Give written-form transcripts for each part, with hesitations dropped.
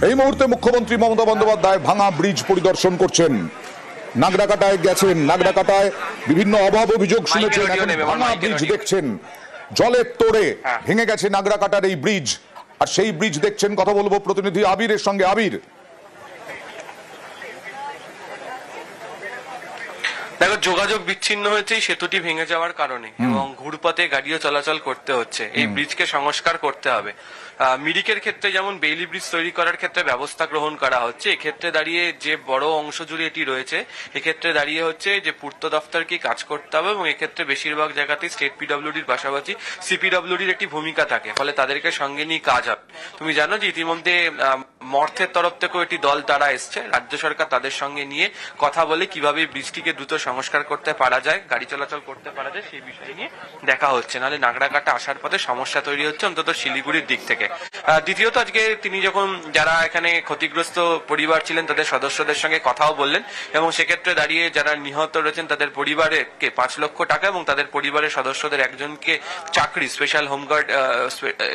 এই মুহূর্তে মুখ্যমন্ত্রী মমতা বন্দ্যোপাধ্যায় ভাঙা ব্রিজ পরিদর্শন করছেন। নাগরাকাটায় গেছেন, নাগরাকাটায় বিভিন্ন অভাব অভিযোগ শুনেছেন, এখন ভাঙা ব্রিজ দেখছেন। জলের তোড়ে ভেঙে গেছে নাগরাকাটার এই ব্রিজ, আর সেই ব্রিজ দেখছেন। কথা বলবো প্রতিনিধি আবিরের সঙ্গে। আবির, দেখো, যোগাযোগ বিচ্ছিন্ন হয়েছে সেতুটি ভেঙে যাওয়ার কারণে, এবং ঘুরপথে গাড়িও চলাচল করতে হচ্ছে। এই ব্রিজকে সংস্কার করতে হবে। মিরিকের ক্ষেত্রে যেমন বেইলি ব্রিজ তৈরি করার ক্ষেত্রে ব্যবস্থা গ্রহণ করা হচ্ছে, এক্ষেত্রে দাঁড়িয়ে যে বড় অংশ জুড়ে এটি রয়েছে, এক্ষেত্রে দাঁড়িয়ে হচ্ছে যে পূর্ত দফতরকে কাজ করতে হবে, এবং এক্ষেত্রে বেশিরভাগ জায়গাতেই স্টেট পিডব্লিউডির পাশাপাশি সিপিডব্লিউডির একটি ভূমিকা থাকে, ফলে তাদেরকে সঙ্গে নিয়ে কাজ হবে। তুমি জানো যে ইতিমধ্যে মর্থের তরফ থেকেও একটি দল তারা এসছে, রাজ্য সরকার তাদের সঙ্গে নিয়ে কথা বলে কিভাবে ব্রিজটিকে দ্রুত সংস্কার করতে পারা যায়, গাড়ি চলাচল করতে পারা যায়, সেই বিষয় নিয়ে দেখা হচ্ছে। নাহলে নাগরাকাটা আসার পথে সমস্যা তৈরি হচ্ছে, অন্তত শিলিগুড়ির দিক থেকে। দ্বিতীয়ত, আজকে তিনি যখন যারা এখানে ক্ষতিগ্রস্ত পরিবার ছিলেন তাদের সদস্যদের সঙ্গে কথাও বললেন, এবং সেক্ষেত্রে দাঁড়িয়ে যারা নিহত রয়েছেন তাদের পরিবারকে 5 লক্ষ টাকা এবং তাদের পরিবারের সদস্যদের একজনকে চাকরি, স্পেশাল হোমগার্ড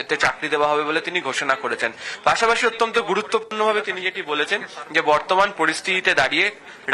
এতে চাকরি দেওয়া হবে বলে তিনি ঘোষণা করেছেন। পাশাপাশি অত্যন্ত গুরুত্বপূর্ণভাবে তিনি যেটি বলেছেন যে বর্তমান পরিস্থিতিতে দাঁড়িয়ে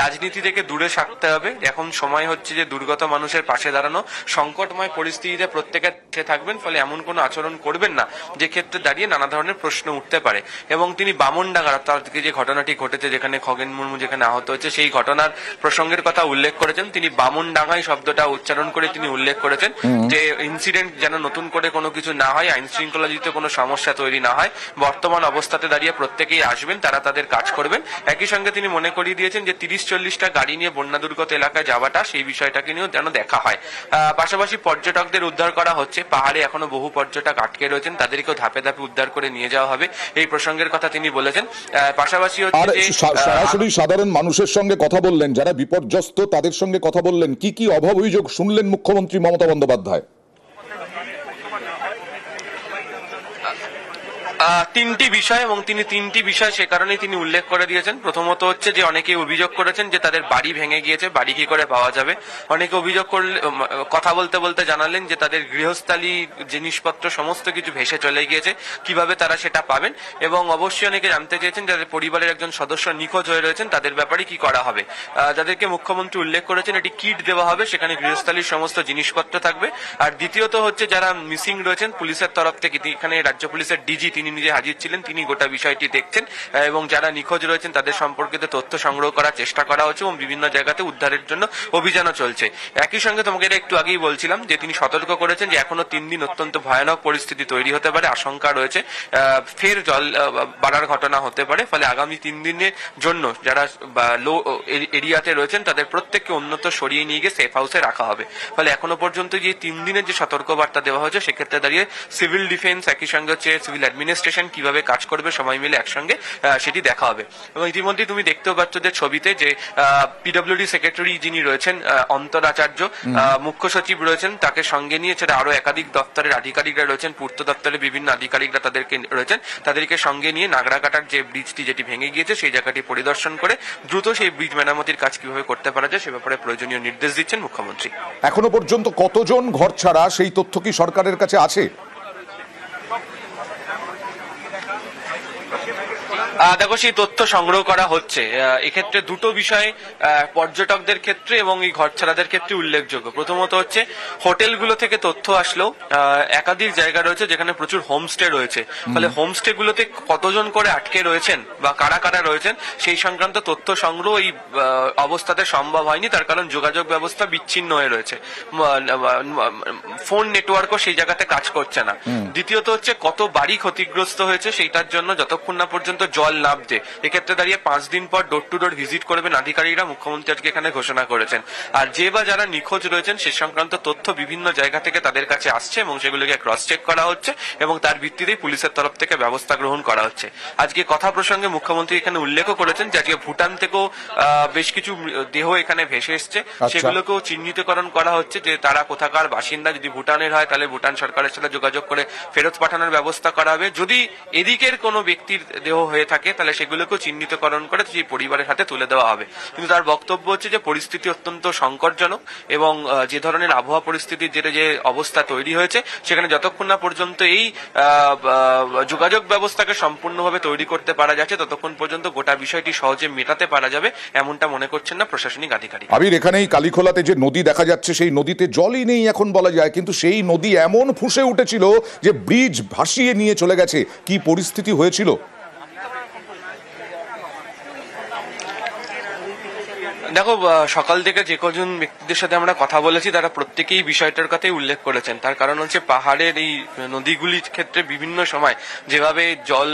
রাজনীতি থেকে দূরে থাকতে হবে। এখন সময় হচ্ছে যে দুর্গত মানুষের পাশে দাঁড়ানো। সংকটময় পরিস্থিতিতে প্রত্যেকে থাকবেন, ফলে এমন কোনো আচরণ করবেন না যে ক্ষেত্রে দাঁড়িয়ে নানা ধরনের প্রশ্ন উঠতে পারে। এবং তিনি বামনডাঙ্গার, অর্থাৎ যে ঘটনাটি ঘটেছে যেখানে খগেন মুর্মু যেখানে আহত হয়েছে, সেই ঘটনার প্রসঙ্গের কথা উল্লেখ করেছেন। তিনি বামনডাঙ্গাই শব্দটা উচ্চারণ করে তিনি উল্লেখ করেছেন যে ইনসিডেন্ট যেন নতুন করে কোনো কিছু না হয়, আইন শৃঙ্খলাজিত কোনো সমস্যা তৈরি না হয়। বর্তমান অবস্থাতে দাঁড়িয়ে প্রত্যেকেই আসবেন, তারা তাদের কাজ করবেন। একই সঙ্গে তিনি মনে করিয়ে দিয়েছেন যে 30-40টা গাড়ি নিয়ে বন্যা দুর্গত এলাকায় যাওয়াটা, সেই বিষয়টাকে নিয়েও যেন দেখা হয়। পাশাপাশি পর্যটকদের উদ্ধার করা হচ্ছে। পাহাড়ে এখনো বহু পর্যটক আটকে রয়েছেন, তাদেরকেও ধাপে ধাপে উদ্ধার করে নিয়ে যাওয়া হবে, এই প্রসঙ্গের কথা তিনি বলেছেন। পাশাপাশি সরাসরি সাধারণ মানুষের সঙ্গে কথা বললেন, যারা বিপর্যস্ত তাদের সঙ্গে কথা বললেন। কি কি অভাব অভিযোগ শুনলেন মুখ্যমন্ত্রী মমতা বন্দ্যোপাধ্যায়? তিনটি বিষয়, এবং তিনি তিনটি বিষয় সে কারণেই তিনি উল্লেখ করে দিয়েছেন। প্রথমত হচ্ছে যে অনেকেই অভিযোগ করেছেন যে তাদের বাড়ি ভেঙে গিয়েছে, বাড়ি কি করে পাওয়া যাবে। অনেকে অভিযোগ করলে কথা বলতে বলতে জানালেন যে তাদের গৃহস্থালী জিনিসপত্র সমস্ত কিছু ভেসে চলে গিয়েছে, কিভাবে তারা সেটা পাবেন। এবং অবশ্যই অনেকে জানতে চেয়েছেন যাদের পরিবারের একজন সদস্য নিখোঁজ হয়ে রয়েছেন তাদের ব্যাপারে কি করা হবে। যাদেরকে মুখ্যমন্ত্রী উল্লেখ করেছেন একটি কিট দেওয়া হবে, সেখানে গৃহস্থালীর সমস্ত জিনিসপত্র থাকবে। আর দ্বিতীয়ত হচ্ছে যারা মিসিং রয়েছেন পুলিশের তরফ থেকে, এখানে রাজ্য পুলিশের ডিজি তিনি নিজে হাজির ছিলেন, তিনি গোটা বিষয়টি দেখছেন, এবং যারা নিখোঁজ রয়েছেন তাদের সম্পর্কিত তথ্য সংগ্রহ করার চেষ্টা করা হচ্ছে, এবং বিভিন্ন জায়গাতে উদ্ধারের জন্য অভিযানও চলছে। একই সঙ্গে তোমাকে এটা একটু আগেই বলছিলাম যে তিনি সতর্ক করেছেন যে এখনো 3 দিন অত্যন্ত ভয়ানক পরিস্থিতি তৈরি হতে পারে, আশঙ্কা রয়েছে ফের জল বাড়ার ঘটনা হতে পারে। ফলে আগামী 3 দিনের জন্য যারা লো এরিয়াতে রয়েছেন তাদের প্রত্যেককে অন্যত্র সরিয়ে নিয়ে গিয়ে সেফ হাউসে রাখা হবে। ফলে এখনো পর্যন্ত যে 3 দিনের যে সতর্কবার্তা দেওয়া হয়েছে, সেক্ষেত্রে দাঁড়িয়ে সিভিল ডিফেন্স একই সঙ্গে হচ্ছে সিভিল অ্যাডমিনিস্ট্রেশন কিভাবে কাজ করবে সবাই মিলে একসঙ্গে সেটি দেখা হবে। এবং ইতিমধ্যে তুমি দেখতেও পাচ্ছ যে ছবিতে যে পিডব্লিউডি সেক্রেটারি যিনি রয়েছেন অন্তর আচার্য, মুখ্য সচিব রয়েছেন, তাকে সঙ্গে নিয়ে সেটা আরো একাধিক দপ্তরের আধিকারিকরা রয়েছেন, পূর্ত দপ্তরের বিভিন্ন আধিকারিকরা তাদেরকে রয়েছেন, তাদেরকে সঙ্গে নিয়ে নাগরাকাটার যে ব্রিজটি যেটি ভেঙে গিয়েছে সেই জায়গাটি পরিদর্শন করে দ্রুত সেই ব্রিজ মেরামতির কাজ কিভাবে করতে পারা যায় সে ব্যাপারে প্রয়োজনীয় নির্দেশ দিচ্ছেন মুখ্যমন্ত্রী। এখনো পর্যন্ত কতজন ঘর ছাড়া সেই তথ্য কি সরকারের কাছে আছে? দেখো, সেই তথ্য সংগ্রহ করা হচ্ছে। এক্ষেত্রে দুটো বিষয় পর্যটকদের ক্ষেত্রে এবং এই ঘরছাড়াদের ক্ষেত্রে উল্লেখযোগ্য। প্রথমত হচ্ছে হোটেলগুলো থেকে তথ্য আসলেও একাধিক জায়গা রয়েছে যেখানে প্রচুর হোমস্টে রয়েছে, ফলে হোমস্টে গুলোতে কতজন করে আটকে রয়েছেন বা কারা কারা রয়েছেন সেই সংক্রান্ত তথ্য সংগ্রহ এই অবস্থাতে সম্ভব হয়নি, তার কারণ যোগাযোগ ব্যবস্থা বিচ্ছিন্ন হয়ে রয়েছে, ফোন নেটওয়ার্কও সেই জায়গাতে কাজ করছে না। দ্বিতীয়ত হচ্ছে কত বাড়ি ক্ষতিগ্রস্ত হয়েছে সেইটার জন্য যতক্ষণ না পর্যন্ত জল নামছে, এক্ষেত্রে দাঁড়িয়ে 5 দিন পর ডোর টু ডোর ভিজিট করবেন আধিকারিকরা, মুখ্যমন্ত্রী আজকে এখানে ঘোষণা করেছেন। আর যে বা যারা নিখোঁজ রয়েছেন সে সংক্রান্ত তথ্য বিভিন্ন জায়গা থেকে তাদের কাছে আসছে এবং সেগুলোকে ক্রস চেক করা হচ্ছে এবং তার ভিত্তিতেই পুলিশের তরফ থেকে ব্যবস্থা গ্রহণ করা হচ্ছে। আজকে কথা প্রসঙ্গে মুখ্যমন্ত্রী এখানে উল্লেখও করেছেন যে আজকে ভুটান থেকেও বেশ কিছু দেহ এখানে ভেসে এসছে, সেগুলোকেও চিহ্নিতকরণ করা হচ্ছে যে তারা কোথাকার বাসিন্দা। যদি ভুটানের হয় তাহলে ভুটান সরকারের সাথে যোগাযোগ করে ফেরত পাঠানোর ব্যবস্থা করা হবে। যদি এদিকের কোনো ব্যক্তির দেহ হয়ে থাকে তাহলে সেগুলোকেও চিহ্নিতকরণ করে সেই পরিবারের হাতে তুলে দেওয়া হবে। কিন্তু তার বক্তব্য হচ্ছে যে পরিস্থিতি অত্যন্ত সংকটজনক এবং যে ধরনের আবহাওয়া পরিস্থিতির যে অবস্থা তৈরি হয়েছে সেখানে যতক্ষণ না পর্যন্ত এই যোগাযোগ ব্যবস্থাকে সম্পূর্ণভাবে তৈরি করতে পারা যাচ্ছে ততক্ষণ পর্যন্ত গোটা বিষয়টি সহজে মেটাতে পারা যাবে এমনটা মনে করছেন না প্রশাসনিক আধিকারিক। আবির, এখানেই কালীখোলাতে যে নদী দেখা যাচ্ছে সেই নদীতে জলই নেই এখন বলা যায়, কিন্তু সেই নদী এমন ফুঁসে উঠেছিল যে ব্রিজ ভাসিয়ে নিয়ে চলে গেছে। কি পরিস্থিতি হয়েছিল? দেখো, সকাল থেকে যে কজন ব্যক্তিদের সাথে আমরা কথা বলেছি তারা প্রত্যেকেই বিষয়টার কথাই উল্লেখ করেছেন। তার কারণ হচ্ছে পাহাড়ের এই নদীগুলির ক্ষেত্রে বিভিন্ন সময় যেভাবে জল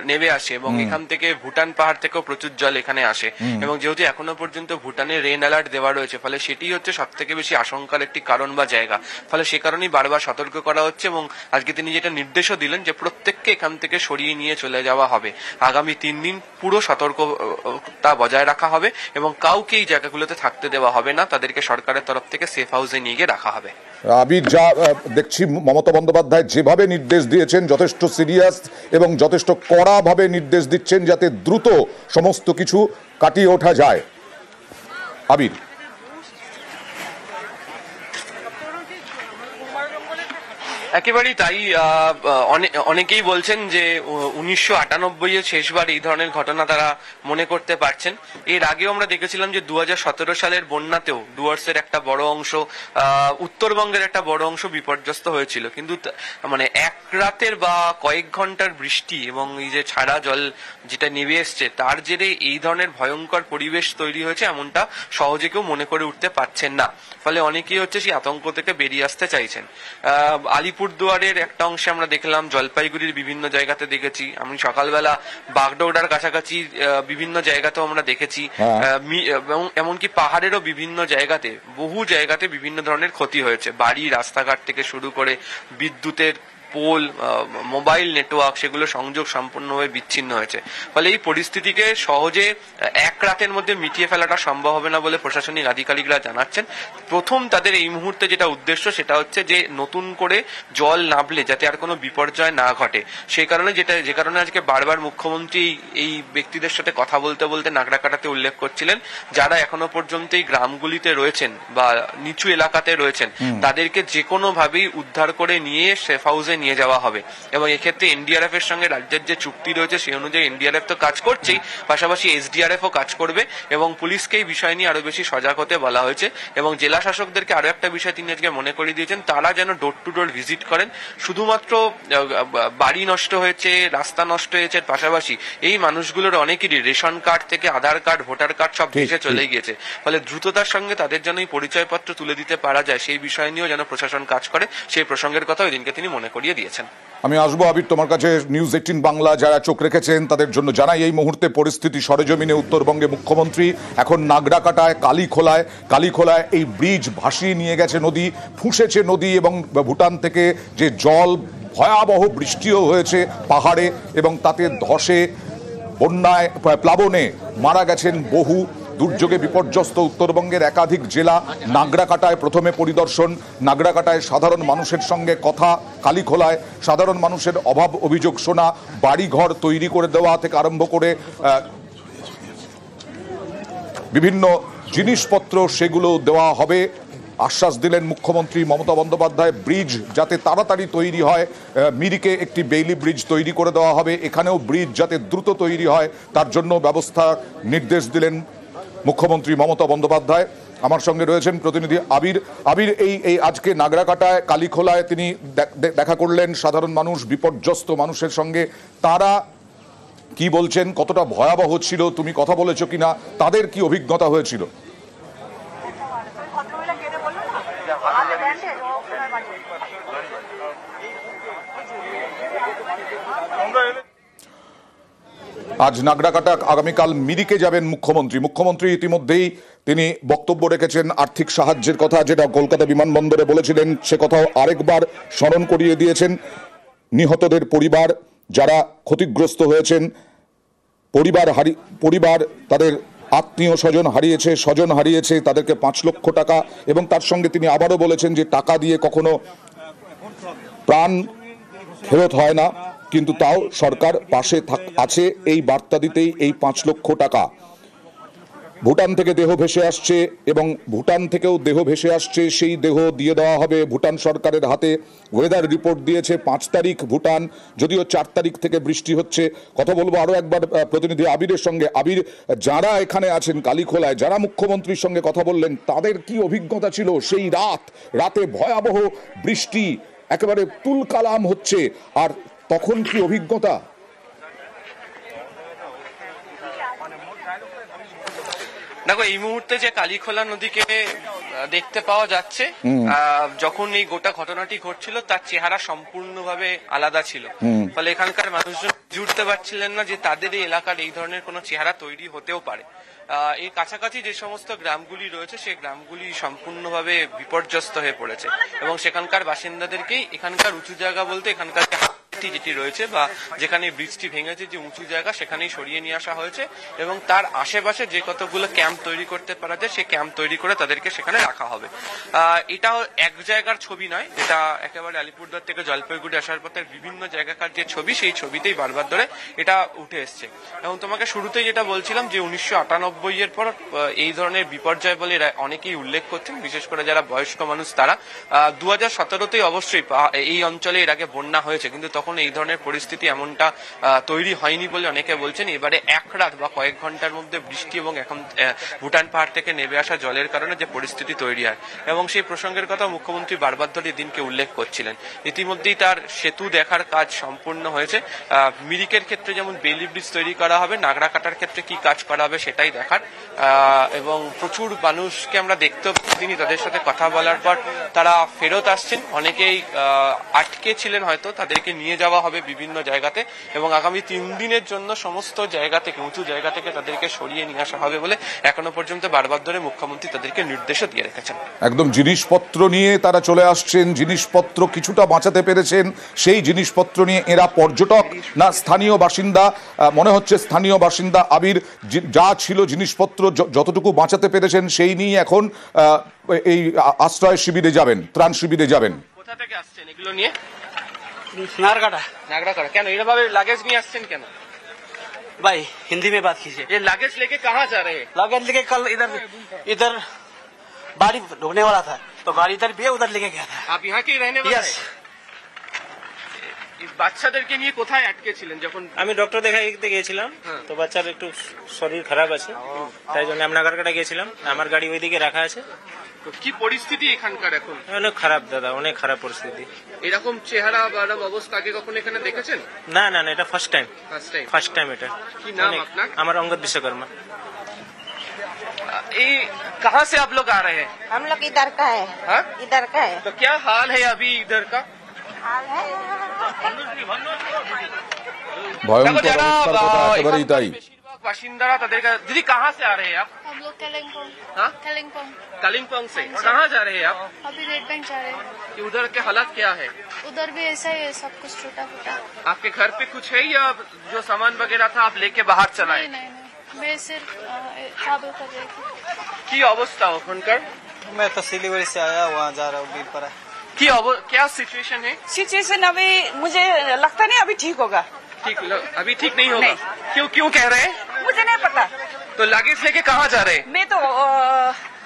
নেমে আসে এবং এখান থেকে ভুটান পাহাড় থেকেও প্রচুর জল এখানে আসে এবং যেহেতু এখনো পর্যন্ত ভুটানে রেন অ্যালার্ট দেওয়া রয়েছে ফলে সেটি হচ্ছে সব থেকে বেশি আশঙ্কার একটি কারণ বা জায়গা। ফলে সে কারণেই বারবার সতর্ক করা হচ্ছে এবং আজকে তিনি যেটা নির্দেশও দিলেন যে প্রত্যেককে এখান থেকে সরিয়ে নিয়ে চলে যাওয়া হবে। আগামী 3 দিন পুরো সতর্কতা বজায় রাখা হবে এবং কাউকে এই জায়গাগুলোতে থাকতে দেওয়া হবে না, তাদেরকে সরকারের তরফ থেকে সেফ হাউসে নিয়ে গিয়ে রাখা হবে। আবির, যা দেখছি মমতা বন্দ্যোপাধ্যায় যেভাবে নির্দেশ দিয়েছেন যথেষ্ট সিরিয়াস এবং যথেষ্ট কড়াভাবে নির্দেশ দিচ্ছেন যাতে দ্রুত সমস্ত কিছু কাটিয়ে ওঠা যায়। আবির, একেবারেই তাই। অনেকেই বলছেন যে 1998-এর শেষবার এই ধরনের ঘটনা তারা মনে করতে পারছেন। এর আগেও আমরা দেখেছিলাম যে 2017 সালের বন্যাতেও ডুয়ার্সের একটা বড় অংশ, উত্তরবঙ্গের একটা বড় অংশ বিপর্যস্ত হয়েছিল। কিন্তু মানে এক রাতের বা কয়েক ঘন্টার বৃষ্টি এবং এই যে ছাড়া জল যেটা নেমে এসছে তার জেরে এই ধরনের ভয়ঙ্কর পরিবেশ তৈরি হয়েছে এমনটা সহজে কেউ মনে করে উঠতে পারছেন না। ফলে অনেকেই হচ্ছে সেই আতঙ্ক থেকে বেরিয়ে আসতে চাইছেন। আলিপুরদুয়ারের একটা অংশে আমরা দেখলাম, জলপাইগুড়ির বিভিন্ন জায়গাতে দেখেছি, আমি সকালবেলা বাগডোগরার কাছাকাছি বিভিন্ন জায়গাতেও আমরা দেখেছি, এমনকি পাহাড়েরও বিভিন্ন জায়গাতে বহু জায়গাতে বিভিন্ন ধরনের ক্ষতি হয়েছে। বাড়ি, রাস্তাঘাট থেকে শুরু করে বিদ্যুতের পোল, মোবাইল নেটওয়ার্ক সেগুলো সংযোগ সম্পূর্ণভাবে বিচ্ছিন্ন হয়েছে। ফলে এই পরিস্থিতিকে সহজে এক রাতের মধ্যে মিটিয়ে ফেলাটা সম্ভব হবে না বলে প্রশাসনিক আধিকারিকরা জানাচ্ছেন। প্রথম তাদের এই মুহূর্তে যেটা উদ্দেশ্য সেটা হচ্ছে যে নতুন করে জল নামলে যাতে আর কোনো বিপর্যয় না ঘটে। সেই কারণে যে কারণে আজকে বারবার মুখ্যমন্ত্রী এই ব্যক্তিদের সাথে কথা বলতে বলতে নাগরাকাটাতে উল্লেখ করছিলেন যারা এখনো পর্যন্ত এই গ্রামগুলিতে রয়েছেন বা নিচু এলাকাতে রয়েছেন তাদেরকে যে কোনো ভাবেই উদ্ধার করে নিয়ে সেফ হাউসে নিয়ে যাওয়া হবে। এবং এক্ষেত্রে এনডিআরএফ এর সঙ্গে রাজ্যের যে চুক্তি রয়েছে সেই অনুযায়ী এনডিআরএফ তো কাজ করছেই, পাশাপাশি এসডিআরএফ ও কাজ করবে এবং পুলিশকে এই বিষয় নিয়ে আরো বেশি সজাগ হতে বলা হয়েছে। এবং জেলা শাসকদেরকে আরো একটা বিষয় তিনি আজকে মনে করিয়ে দিয়েছেন, তারা যেন ডোর টু ডোর ভিজিট করেন। শুধুমাত্র বাড়ি নষ্ট হয়েছে, রাস্তা নষ্ট হয়েছে, পাশাপাশি এই মানুষগুলোর অনেকেরই রেশন কার্ড থেকে আধার কার্ড, ভোটার কার্ড সব ভেসে চলে গিয়েছে। ফলে দ্রুততার সঙ্গে তাদের যেন এই পরিচয়পত্র তুলে দিতে পারা যায় সেই বিষয় নিয়েও যেন প্রশাসন কাজ করে, সেই প্রসঙ্গের কথা ওই দিনকে তিনি মনে করিয়ে দিয়েছেন। আমি আসবো আবির তোমার কাছে। নিউজ 18 বাংলা যারা চোখ রেখেছেন তাদের জন্য জানাই এই মুহূর্তে পরিস্থিতি সরেজমিনে উত্তরবঙ্গে। মুখ্যমন্ত্রী এখন নাগরাকাটায়, কালীখোলায় এই ব্রিজ ভাসিয়ে নিয়ে গেছে নদী, ফুঁসেছে নদী এবং ভুটান থেকে যে জল, ভয়াবহ বৃষ্টিও হয়েছে পাহাড়ে এবং তাতে ধসে, বন্যায়, প্লাবনে মারা গেছেন বহু। দুর্যোগে বিপর্যস্ত উত্তরবঙ্গের একাধিক জেলা। নাগরাকাটায় প্রথমে পরিদর্শন, নাগরাকাটায় সাধারণ মানুষের সঙ্গে কথা, কালীখোলায় সাধারণ মানুষের অভাব অভিযোগ শোনা, বাড়িঘর তৈরি করে দেওয়া থেকে আরম্ভ করে বিভিন্ন জিনিসপত্র সেগুলো দেওয়া হবে। আশ্বাস দিলেন মুখ্যমন্ত্রী মমতা বন্দ্যোপাধ্যায়। ব্রিজ যাতে তাড়াতাড়ি তৈরি হয়, মিরিকে একটি বেইলি ব্রিজ তৈরি করে দেওয়া হবে, এখানেও ব্রিজ যাতে দ্রুত তৈরি হয় তার জন্য ব্যবস্থা নির্দেশ দিলেন মুখ্যমন্ত্রী মমতা বন্দ্যোপাধ্যায়। আমার সঙ্গে রয়েছেন প্রতিনিধি আবির। আবির, এই আজকে নাগরাকাটায়, কালীখোলায় তিনি দেখা করলেন সাধারণ মানুষ, বিপর্যস্ত মানুষের সঙ্গে। তারা কি বলছেন, কতটা ভয়াবহ ছিল, তুমি কথা বলেছো কিনা, তাদের কি অভিজ্ঞতা হয়েছিল? আজ নাগরাকাটা, আগামীকাল মিরিকে যাবেন মুখ্যমন্ত্রী ইতিমধ্যেই তিনি বক্তব্য রেখেছেন আর্থিক সাহায্যের কথা, যেটা কলকাতা বিমানবন্দরে বলেছিলেন সে কথাও আরেকবার স্মরণ করিয়ে দিয়েছেন। নিহতদের পরিবার, যারা ক্ষতিগ্রস্ত হয়েছেন, পরিবার তাদের আত্মীয় স্বজন হারিয়েছে, তাদেরকে 5 লক্ষ টাকা, এবং তার সঙ্গে তিনি আবারও বলেছেন যে টাকা দিয়ে কখনো প্রাণ ফেরত হয় না। কিন্তু তাও সরকার পাশে আছে এই বার্তা দিতেই এই 5 লক্ষ টাকা। ভুটান থেকে দেহ ভেসে আসছে এবং ভুটান থেকেও দেহ ভেসে আসছে, সেই দেহ দিয়ে দেওয়া হবে ভুটান সরকারের হাতে। ওয়েদার রিপোর্ট দিয়েছে 5 তারিখ ভুটান, যদিও 4 তারিখ থেকে বৃষ্টি হচ্ছে। কথা বলবো আরো একবার প্রতিনিধি আবিরের সঙ্গে। আবির, যারা এখানে আছেন কালীখোলায়, যারা মুখ্যমন্ত্রীর সঙ্গে কথা বললেন, তাদের কি অভিজ্ঞতা ছিল সেই রাতে ভয়াবহ বৃষ্টি, একেবারে তুলকালাম হচ্ছে, আর তখন কি অভিজ্ঞতা? দেখো, এই মুহূর্তে যে কালীখোলা নদীকে দেখতে পাওয়া যাচ্ছে, যখন এই গোটা ঘটনাটি ঘটছিল তার চেহারা সম্পূর্ণভাবে আলাদা ছিল। ফলে এখানকার মানুষজন জুড়তে পারছিলেন না যে তাদের এই এলাকার এই ধরনের কোনো চেহারা তৈরি হতেও পারে। এই কাছাকাছি যে সমস্ত গ্রামগুলি রয়েছে সেই গ্রামগুলি সম্পূর্ণভাবে বিপর্যস্ত হয়ে পড়েছে এবং সেখানকার বাসিন্দাদেরকেই এখানকার উঁচু জায়গা বলতে এখানকার যেটি রয়েছে বা যেখানে ব্রিজটি ভেঙেছে যে উঁচু জায়গা সেখানেই সরিয়ে নিয়ে আসা হয়েছে এবং তার আশেপাশে যে কতগুলো ক্যাম্প তৈরি করতে পারা যায় সেই ক্যাম্প তৈরি করে তাদেরকে সেখানে রাখা হবে। এটাও এক জায়গার ছবি নয়, এটা একেবারে আলিপুরদুয়ার থেকে জলপাইগুড়ি আসার পথে বিভিন্ন জায়গাকার যে ছবি সেই ছবিতেই বারবার ধরে এটা উঠে এসছে। এবং তোমাকে শুরুতেই যেটা বলছিলাম যে 1998 এর পর এই ধরনের বিপর্যয় বলে অনেকেই উল্লেখ করছেন, বিশেষ করে যারা বয়স্ক মানুষ তারা। 2017তেই অবশ্যই এই অঞ্চলে এর আগে বন্যা হয়েছে, কিন্তু তখন এই ধরনের পরিস্থিতি এমনটা তৈরি হয়নি বলে অনেকে বলছেন। এবারে এক রাত বা কয়েক ঘন্টার মধ্যে বৃষ্টি এবং এখন ভুটান পাহাড় থেকে নেমে আসা জলের কারণে যে পরিস্থিতি তৈরি হয় এবং সেই প্রসঙ্গের কথা মুখ্যমন্ত্রী বারবার ধরে দিনকে উল্লেখ করছিলেন। ইতিমধ্যেই তার সেতু দেখার কাজ সম্পূর্ণ হয়েছে। মিরিকের ক্ষেত্রে যেমন বেইলি ব্রিজ তৈরি করা হবে, নাগরা কাটার ক্ষেত্রে কি কাজ করা হবে সেটাই দেখার। এবং প্রচুর মানুষকে আমরা দেখতেও তিনি তাদের সাথে কথা বলার পর তারা ফেরত আসছেন। অনেকেই আটকে ছিলেন, হয়তো তাদেরকে নিয়ে যাওয়া হবে বিভিন্ন জায়গাতে এবং আগামী 3 দিনের জন্য সমস্ত জায়গা থেকে, উঁচু জায়গা থেকে তাদেরকে সরিয়ে নিয়ে আসা হবে বলে এখনো পর্যন্ত বারবার ধরে মুখ্যমন্ত্রী তাদেরকে নির্দেশও দিয়ে রেখেছেন। একদম জিনিসপত্র নিয়ে তারা চলে আসছেন, জিনিসপত্র কিছুটা বাঁচাতে পেরেছেন। সেই জিনিসপত্র নিয়ে এরা পর্যটক না স্থানীয় বাসিন্দা? মনে হচ্ছে স্থানীয় বাসিন্দা। আবির, যা ছিল জিনিসপত্র যতটুকু বাঁচাতে পেরেছেন সেই নিয়ে এখন এই আশ্রয় শিবিরে যাবেন, ত্রাণ শিবিরে যাবেন। কোথা থেকে আসছেন এগুলো নিয়ে? नागराकाटा। কেন এভাবে লাগেজ নিয়ে আসছেন কেন? भाई हिंदी में बात कीजिए। ये लगेज लेके कहाँ जा रहे हैं? लगेज लेके कल इधर बाड़ी ढोने वाला था तो गाड़ी इधर भी है, उधर लेके गया था। आप यहाँ के रहने वाले यस। हैं? বাচ্চাদেরকে নিয়ে কোথায় আটকে ছিলেন যখন? আমি ডক্টর দেখাইতে গিয়েছিলাম, তো বাচ্চার একটু শরীর খারাপ আছে, তাই জন্য আমি নাগারকাটা গিয়েছিলাম। আমার গাড়ি ওইদিকে রাখা আছে। তো কি পরিস্থিতি এখানকার এখন? অনেক খারাপ দাদা, অনেক খারাপ পরিস্থিতি। এরকম চেহারা বা এরকম অবস্থা আগে কখনো এখানে দেখেছেন? না না না, এটা ফার্স্ট টাইম। First time. এটা। কি নাম আপনার? আমার অঙ্গদ বিশ্বকর্মা। ये कहाँ से आप लोग आ रहे हैं? हम लोग इधर का है। हाँ? इधर का है। तो क्या हाल है अभी इधर का? हाल है ভয়ঙ্কর অবস্থার কথা একেবারেই তাই। বেশিরভাগ বাসিন্দারা তাদের দিদি कहाँ से आ रहे हैं आप? हम लोग कलिंगपोंग। हाँ? कलिंगपोंग। कालिम्पोंग से। कहाँ जा रहे हैं आप? अभी रेड बैंक जा रहे हैं। कि उधर के हालात क्या है? उधर भी ऐसा ही है, सब कुछ टूटा फूटा। आपके घर पे कुछ है या जो सामान वगैरह था आप लेके बाहर चलाए? नहीं नहीं नहीं, मैं सिर्फ ट्रैवल कर रही थी। की अवस्था ओखानकार? मैं तो सिलीगुड़ी से आया, वहाँ जा रहा हूँ बीरपरा। क्या सिचुएशन है? सिचुएशन अभी मुझे लगता नहीं अभी ठीक होगा। अभी ठीक नहीं होगा? क्यों कह रहे हैं? मुझे नहीं पता। तो लगेज लेके कहाँ जा रहे हैं? मैं तो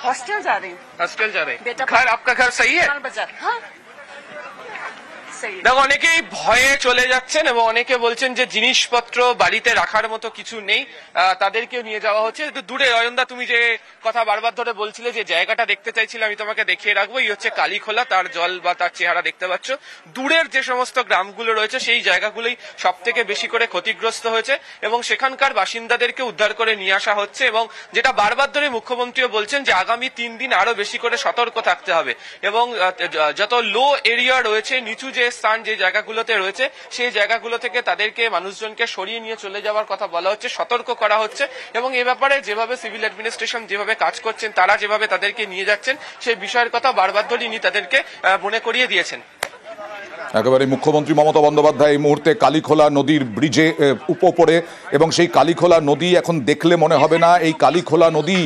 हॉस्टल जा रही हूँ। हॉस्टल जा रहे हैं। बेटा घर, आपका घर सही है? लाल बाजार। हाँ सही है। দেখো, অনেকেই ভয়ে চলে যাচ্ছেন এবং অনেকে বলছেন যে জিনিসপত্র বাড়িতে রাখার মতো কিছু নেই, তাদেরকেও নিয়ে যাওয়া হচ্ছে। একটু দূরে অয়নদা, তুমি যে কথা বারবার ধরে বলছিলে যে জায়গাটা দেখতে চাইছিলে, আমি তোমাকে দেখিয়ে রাখবো। এই হচ্ছে কালীখোলা, তার জল বা তার চেহারা দেখতে পাচ্ছ। দূরের যে সমস্ত গ্রামগুলো রয়েছে সেই জায়গাগুলোই সব থেকে বেশি করে ক্ষতিগ্রস্ত হয়েছে এবং সেখানকার বাসিন্দাদেরকে উদ্ধার করে নিয়ে আসা হচ্ছে। এবং যেটা বারবার ধরে মুখ্যমন্ত্রীও বলছেন যে আগামী 3 দিন আরো বেশি করে সতর্ক থাকতে হবে এবং যত লো এরিয়া রয়েছে, নিচু যে স্থান যে জায়গাগুলোতে রয়েছে সেই জায়গাগুলো থেকে তাদেরকে, মানুষজনকে সরিয়ে নিয়ে চলে যাওয়ার কথা বলা হচ্ছে, সতর্ক করা হচ্ছে। এবং এ ব্যাপারে যেভাবে সিভিল অ্যাডমিনিস্ট্রেশন যেভাবে কাজ করছেন, তারা যেভাবে তাদেরকে নিয়ে যাচ্ছেন সেই বিষয়ের কথা বারবার ধরে ইনি তাদেরকে মনে করিয়ে দিয়েছেন। একেবারে মুখ্যমন্ত্রী মমতা বন্দ্যোপাধ্যায় এই মুহূর্তে কালীখোলা নদীর ব্রিজে উপরে, এবং সেই কালীখোলা নদী এখন দেখলে মনে হবে না এই কালীখোলা নদী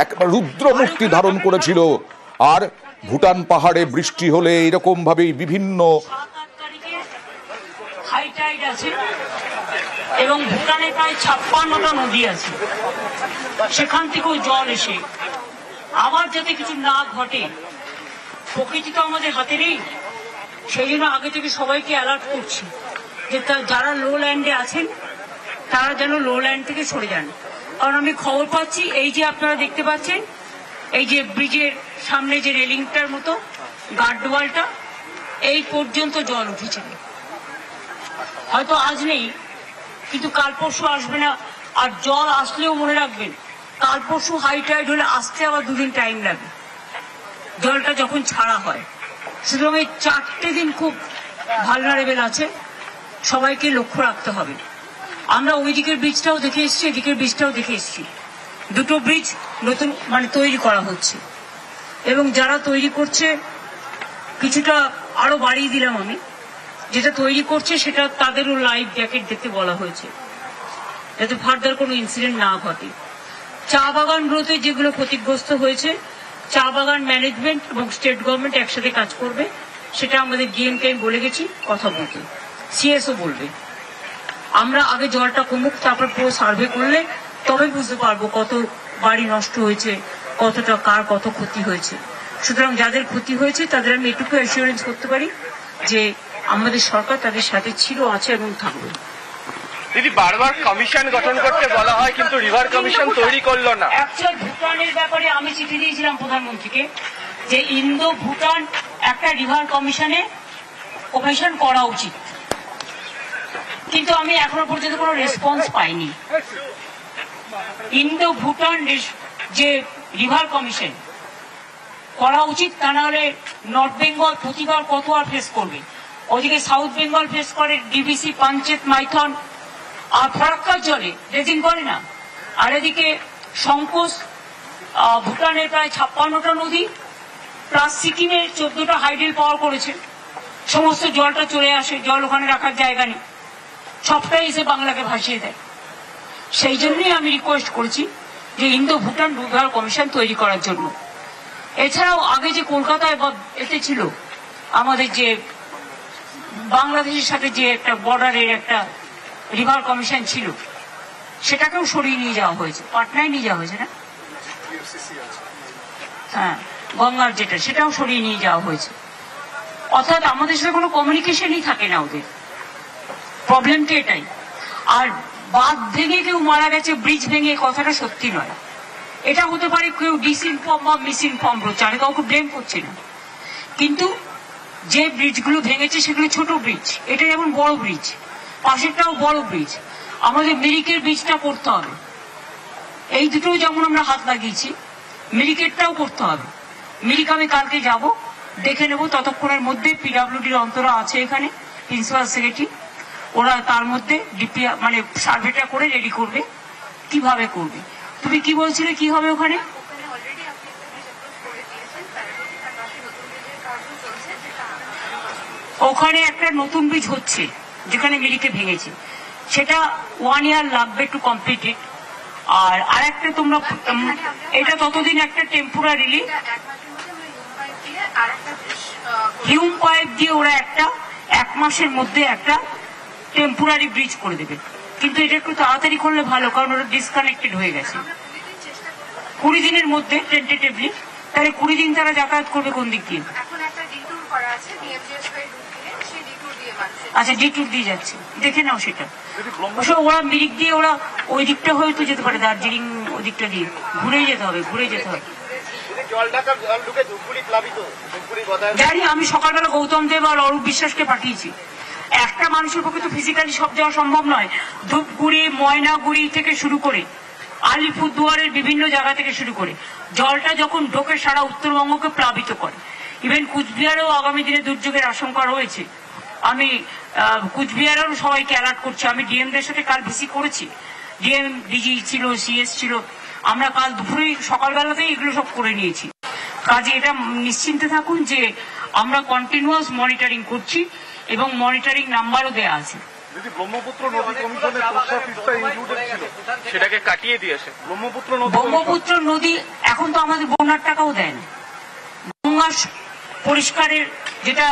একবার রুদ্রমূর্তি ধারণ করেছিল। আর ভুটান পাহাড়ে বৃষ্টি হলে এরকম ভাবেই বিভিন্ন আছে এবং ভুটানে প্রায় 56টা নদী আছে, সেখান থেকেও জল এসে আবার যাতে কিছু না ঘটে, প্রকৃতি তো আমাদের হাতে নেই, সেই জন্য আগে থেকে সবাইকে অ্যালার্ট করছি যে যারা লো ল্যান্ডে আছেন তারা যেন লো ল্যান্ড থেকে সরে যান। কারণ আমি খবর পাচ্ছি এই যে আপনারা দেখতে পাচ্ছেন এই যে ব্রিজের সামনে যে রেলিংটার মতো গার্ডওয়ালটা, এই পর্যন্ত জল উঠেছে। হয়তো আজ নেই, কিন্তু কাল পরশু আসবে না। আর জল আসলেও মনে রাখবেন, কাল পরশু হাই টাইড হলে আসতে আবার 2 দিন টাইম লাগে জলটা যখন ছাড়া হয়। সুতরাং এই 4টে দিন খুব ভালনারেবল আছে, সবাইকে লক্ষ্য রাখতে হবে। আমরা ওই দিকের ব্রিজটাও দেখে এসেছি, এদিকের ব্রিজটাও দেখে এসেছি। দুটো ব্রিজ নতুন তৈরি করা হচ্ছে এবং যারা তৈরি করছে কিছুটা আরো বাড়িয়ে দিলাম আমি, যেটা তৈরি করছে সেটা তাদেরও লাইফ জ্যাকেট দেখতে বলা হয়েছে যাতে ফার্দার কোনো ইনসিডেন্ট না ঘটে। চা বাগানগুলোতে যেগুলো ক্ষতিগ্রস্ত হয়েছে, চা বাগান ম্যানেজমেন্ট এবং স্টেট গভর্নমেন্ট একসাথে কাজ করবে, সেটা আমাদের ডিএমকে বলে গেছি কথা বলতে, সিএসও বলবে। আমরা আগে জলটা কমুক, তারপর পুরো সার্ভে করলে তবে বুঝতে পারবো কত বাড়ি নষ্ট হয়েছে, কতটা কার কত ক্ষতি হয়েছে। সুতরাং যাদের ক্ষতি হয়েছে তাদের আমি এটুকু অ্যাসিওরেন্স করতে পারি যে আমাদের সরকার তাদের সাথে ছিল, আছে এবং থাকবে। দিদি, বারবার কমিশন গঠন করতে বলা হয় কিন্তু রিভার কমিশন তৈরি করলো না। অ্যাকচুয়াল ভুটানের ব্যাপারে আমি চিঠি দিয়েছিলাম প্রধানমন্ত্রীকে যে ইন্দো ভুটান একটা রিভার কমিশন করা উচিত, কিন্তু আমি এখনো পর্যন্ত কোনো রেসপন্স পাইনি। ইন্দো ভুটান যে রিভার কমিশন করা উচিত, তা না হলে নর্থ বেঙ্গল প্রতিবার কত আর ফেস করবে। ওদিকে সাউথ বেঙ্গল ফেস করে ডিবিসি, পাঞ্চেত, মাইথন আর ফরাক্কার জলে ড্রেজিং করে না। আর এদিকে সংকোচ ভুটানের প্রায় 56টা নদী প্লাস সিকিমের 14টা হাইডেল পাওয়ার করেছে, সমস্ত জলটা চলে আসে, জল ওখানে রাখার জায়গা নেই, সবটাই এসে বাংলাকে ভাসিয়ে দেয়। সেই জন্যই আমি রিকোয়েস্ট করেছি যে ইন্দো ভুটান রিভার কমিশন তৈরি করার জন্য। এছাড়াও আগে যে কলকাতায় এতে ছিল আমাদের যে বাংলাদেশের সাথে যে একটা বর্ডারের একটা রিভার কমিশন ছিল, সেটাকেও সরিয়ে নিয়ে যাওয়া হয়েছে, পাটনায় নিয়ে যাওয়া হয়েছে না, হ্যাঁ গঙ্গার যেটা, সেটাও সরিয়ে নিয়ে যাওয়া হয়েছে। অর্থাৎ আমাদের সাথে কোনো কমিউনিকেশনই থাকে না ওদের, প্রবলেমটা এটাই। আর বাঁধ ভেঙে কেউ মারা গেছে, ব্রিজ ভেঙে, কথাটা সত্যি নয়। এটা হতে পারে কেউ ডিসইনফর্ম বা মিসইনফর্ম প্রচারে, কাউকে ব্লেম করছে না, কিন্তু যে ব্রিজগুলো ভেঙেছে সেগুলো ছোট ব্রিজ, এটা যেমন বড় ব্রিজ, পাশেরটাও বড় ব্রিজ। আমাদের মিরিকের ব্রিজটা করতে হবে, এই দুটোও যেমন আমরা হাত লাগিয়েছি, মিরিকেরটাও করতে হবে। মিরিক আমি কালকে যাব, দেখে নেব, ততক্ষণের মধ্যে পিডব্লিউডির অন্তরা আছে এখানে, প্রিন্সিপাল সেক্রেটারি, ওরা তার মধ্যে সার্ভেটা করে রেডি করবে কিভাবে করবে। তুমি কি বলছিলে কি হবে ওখানে? ওখানে একটা নতুন ব্রিজ হচ্ছে যেখানে মিরিকে ভেঙেছে, সেটা 1 year লাগবে টু কমপ্লিট ইট। আর আরেকটা তোমরা এটা ততদিন একটা টেম্পোরারিলি হিউম পাইপ দিয়ে ওরা একটা 1 মাসের মধ্যে একটা টেম্পোরারি ব্রিজ করে দেবে, কিন্তু এটা একটু তাড়াতাড়ি করলে ভালো, কারণ ওরা ডিসকানেক্টেড হয়ে গেছে। 20 দিনের মধ্যে টেন্টেটিভলি, তাহলে 20 দিন তারা যাতায়াত করবে কোন দিক দিয়ে? আচ্ছা, ডিটুর দিয়ে যাচ্ছে, দেখে নাও সেটা। ওরা মিরিক দিয়ে ওরা ওই দিকটা হয়ে তো যেতে পারে, দার্জিলিং ওই দিকটা দিয়ে ঘুরেই যেতে হবে, ঘুরে যেতে হবে। জানি, আমি সকালবেলা গৌতম দেব আর অরূপ বিশ্বাসকে পাঠিয়েছি। একটা মানুষের পক্ষে তো ফিজিক্যালি সব যাওয়া সম্ভব নয়। ধূপগুড়ি, ময়নাগুড়ি থেকে শুরু করে আলিপুরদুয়ারের বিভিন্ন জায়গা থেকে শুরু করে জলটা যখন ঢোকে সারা উত্তরবঙ্গকে প্লাবিত করে। ইভেন কুচবিহারেও আগামী দিনে দুর্যোগের আশঙ্কা রয়েছে। আমি কুচবিহারেও সবাইকে অ্যালার্ট করছি। আমি ডিএমদের সাথে কাল ভিসি করেছি, ডিএম, ডিজি ছিল, সিএস ছিল। আমরা কাল দুপুরে সকালবেলাতেই এগুলো সব করে নিয়েছি। কাজে এটা নিশ্চিন্তে থাকুন যে আমরা কন্টিনিউয়াস মনিটরিং করছি এবং মনিটরিং নাম্বারও দেওয়া আছে। ব্রহ্মপুত্র নদী কমিশনের প্রস্তাবটা ইনক্লুডেড ছিল, সেটাকে কাটিয়ে দিয়েছে। ব্রহ্মপুত্র নদী এখন তো আমাদের বন্যার টাকাও দেয় না। গঙ্গা পরিষ্কারের যেটা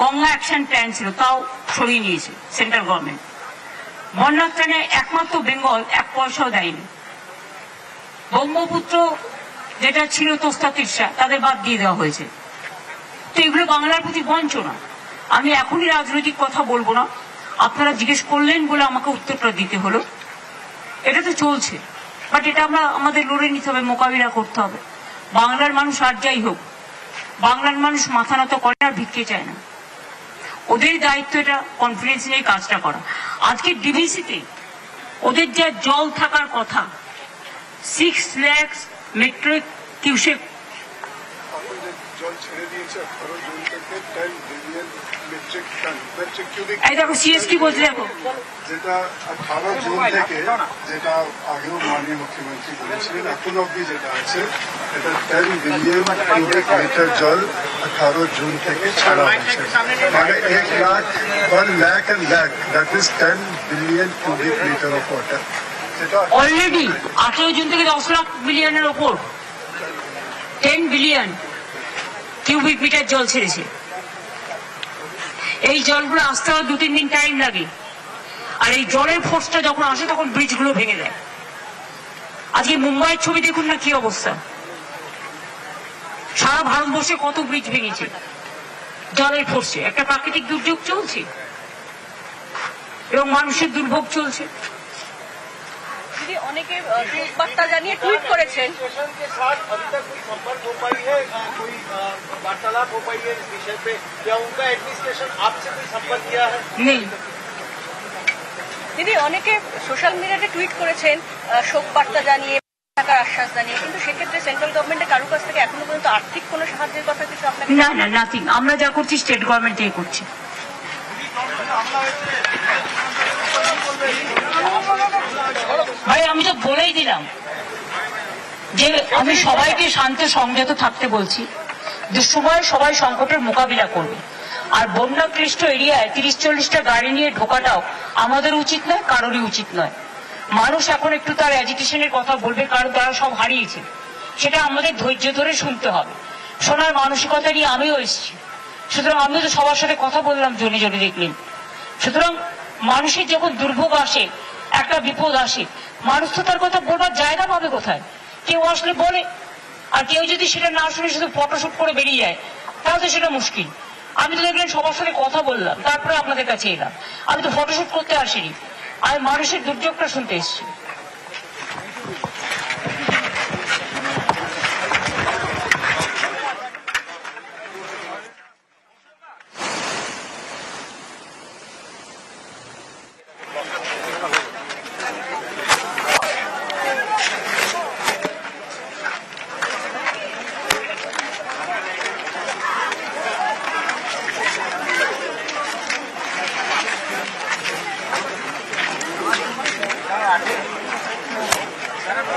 গঙ্গা অ্যাকশন প্ল্যান ছিল, তাও সরিয়ে নিয়েছে সেন্ট্রাল গভর্নমেন্ট। বন্যার ত্রাণে একমাত্র বেঙ্গল 1 পয়সাও দেয়নি। ব্রহ্মপুত্র যেটা ছিল তোস্তা তিরসা, তাদের বাদ দিয়ে দেওয়া হয়েছে। তো এগুলো বাংলার প্রতি বঞ্চনা। আমি এখনই রাজনৈতিক কথা বলবো না, আপনারা জিজ্ঞেস করলেন বলে আমাকে উত্তরটা দিতে হলো। এটা তো চলছে, বাট এটা আমরা আমাদের লড়ে নিতে হবে, মোকাবিলা করতে হবে। বাংলার মানুষ আর যাই হোক, বাংলার মানুষ মাথা নত করে আর ভিক্ষে চায় না। ওদের দায়িত্ব এটা কনফিডেন্স নিয়ে কাজটা করা। আজকে ডিভিসিতে ওদের যা জল থাকার কথা 6 লাখ মেট্রিক কিউসেক এই দেখো সিএস কি বলছে, দেখো যেটা 18 জুন থেকে, যেটা আগেও মাননীয় মুখ্যমন্ত্রী বলেছিলেন, এখন অব্দি যেটা আছে এটা 10 বিলিয়ন কিউবিক মিটার জল 18 জুন থেকে ছাড়া হয়েছে। মানে 1 lakh 1 lakh and lakh, that is 10 billion cubic meter of water. Already 18 June থেকে 10 লাখ মিলিয়নের ওপর 10 বিলিয়ন কিউবিক মিটার জল ছেড়েছে। এই জলগুলো আসতে হয় 2-3 দিন টাইম লাগে, আর এই জলের ফোর্সটা যখন আসে তখন ব্রিজগুলো ভেঙে দেয়। আজকে মুম্বাইয়ের ছবি দেখুন না কি অবস্থা, সারা ভারতবর্ষে কত ব্রিজ ভেঙেছে জলের ফোর্সে। একটা প্রাকৃতিক দুর্যোগ চলছে এবং মানুষের দুর্ভোগ চলছে। দিদি অনেকে বার্তা জানিয়ে টুইট করেছেন, নেই। দিদি অনেকে সোশ্যাল মিডিয়াতে টুইট করেছেন শোক বার্তা জানিয়ে, টাকার আশ্বাস জানিয়ে, কিন্তু সেক্ষেত্রে সেন্ট্রাল গভর্নমেন্টের কারো কাছ থেকে এখনো পর্যন্ত আর্থিক কোনো সাহায্যের কথা কিছু আপনাকে? না না, নাথিং। আমরা যা করছি স্টেট গভর্নমেন্ট থেকে করছি। ভাই আমি তো বলেই দিলাম যে আমি সবাইকে শান্ত সংযত থাকতে বলছি, দুঃসময়ে সবাই সংকটের মোকাবিলা করবে। আর বন্যাক্লিষ্ট এরিয়ায় 30-40টা গাড়ি নিয়ে ঢোকাটাও আমাদের উচিত নয়, কারোরই উচিত নয়। মানুষ এখন একটু তার অ্যাজিটেশনের কথা বলবে, কারণ তারা সব হারিয়েছে। সেটা আমাদের ধৈর্য ধরে শুনতে হবে। শোনার মানসিকতা নিয়ে আমিও এসেছি, সুতরাং আমিও তো সবার সাথে কথা বললাম, জনে জনে দেখলেন। সুতরাং মানুষের যখন দুর্ভোগ আসে, একটা বিপদ আসে, মানুষ তো তার কথা বলবার জায়গা পাবে কোথায়? কেউ আসলে বলে, আর কেউ যদি সেটা না শুনে শুধু ফটোশুট করে বেরিয়ে যায়, তাহলে সেটা মুশকিল। আমি তো দেখলেন সবার সাথে কথা বললাম, তারপরে আপনাদের কাছে এলাম। আমি তো ফটোশুট করতে আসিনি, আমি মানুষের দুর্যোগটা শুনতে এসেছি। Gracias.